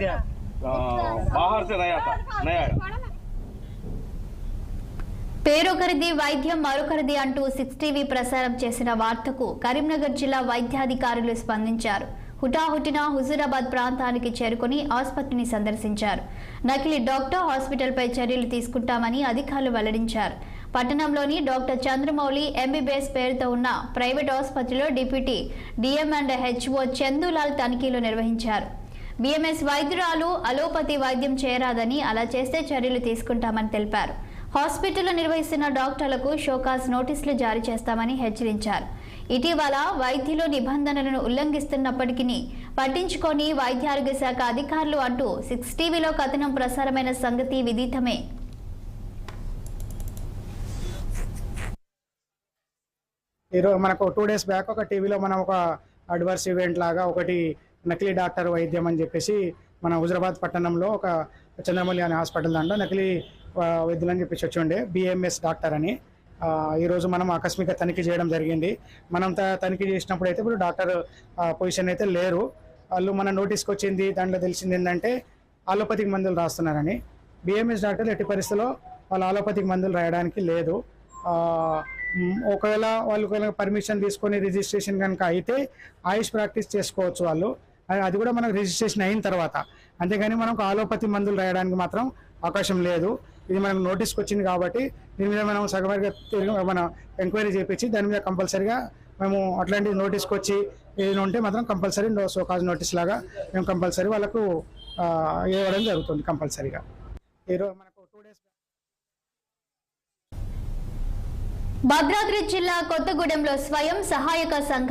गया, बाहर से नया था, नया పేరొకరిది వైద్యం మరొకరిది అంటూ 6 టీవీ ప్రసారం చేసిన వార్తకు కరీంనగర్ జిల్లా వైద్యాధికారులు స్పందించారు. హుటాహుటిన హుజూరాబాద్ ప్రాంతానికి చేరుకుని ఆసుపత్రిని సందర్శించారు. నకిలీ డాక్టర్ హాస్పిటల్పై చర్యలు తీసుకుంటామని అధికారులు వెల్లడించారు. పట్టణంలోని డాక్టర్ చంద్రమౌళి ఎంబీబీఎస్ పేరుతో ఉన్న ప్రైవేట్ ఆసుపత్రిలో deputy DM and HO Chandulal తనిఖీలు నిర్వహించారు. బీఎంఎస్ వైద్యురాలు అలోపతి వైద్యం చేయరాదని, అలా చేస్తే చర్యలు తీసుకుంటామని తెలిపారు. హాస్పిటల్లో నిర్వహిస్తున్న డాక్టర్లకు షోకాజ్ నోటీసులు జారీ చేస్తామని హెచ్చరించారు. ఇటీవల వైద్యులు నిబంధనలను ఉల్లంఘిస్తున్నప్పటికీ పట్టించుకొని వైద్యారోగ్య శాఖ అధికారులు అంటూ 6 టీవీలో కథనం ప్రసారమైన సంగతి విదితమే. ఈరోజు మనకు 2 డేస్ బ్యాక్ ఒక టీవీలో మనం ఒక అడ్వర్స్ ఈవెంట్ లాగా ఒకటి నకిలీ డాక్టర్ వైద్యం అని చెప్పేసి మన హుజూరాబాద్ పట్టణంలో ఒక చంద్రమౌళి అనే హాస్పిటల్ దాంట్లో నకిలీ వైద్యులు అని చెప్పేసి వచ్చి బిఎంఎస్ డాక్టర్ అని ఈరోజు మనం ఆకస్మిక తనిఖీ చేయడం జరిగింది. మనం తనిఖీ చేసినప్పుడు అయితే ఇప్పుడు డాక్టర్ పొజిషన్ అయితే లేరు. వాళ్ళు మన నోటీస్కి వచ్చింది, దాంట్లో తెలిసింది ఏంటంటే ఆలోపతిక్ మందులు రాస్తున్నారని. బిఎంఎస్ డాక్టర్లు ఎట్టి పరిస్థితుల్లో వాళ్ళు ఆలోపతిక్ మందులు రాయడానికి లేదు. ఒకవేళ వాళ్ళు పర్మిషన్ తీసుకొని రిజిస్ట్రేషన్ కనుక అయితే ఆయుష్ ప్రాక్టీస్ చేసుకోవచ్చు వాళ్ళు, అది కూడా మనకు రిజిస్ట్రేషన్ అయిన తర్వాత. అంతేగాని మనకు ఆలోపతి మందులు రాయడానికి మాత్రం అవకాశం లేదు. ఇది మనకు నోటీస్కి వచ్చింది కాబట్టి దీని మీద మనం సగమరిగా మనం ఎంక్వైరీ చేయించి దాని మీద కంపల్సరీగా మేము అట్లాంటి నోటీస్కి వచ్చి ఏదైనా ఉంటే మాత్రం కంపల్సరీ షోకాజ్ నోటీస్ లాగా మేము కంపల్సరీ వాళ్ళకు ఇవ్వడం జరుగుతుంది కంపల్సరీగా. ఈరోజు మనకు 2 డేస్ భద్రాద్రి జిల్లా కొత్తగూడెంలో స్వయం సహాయక సంఘం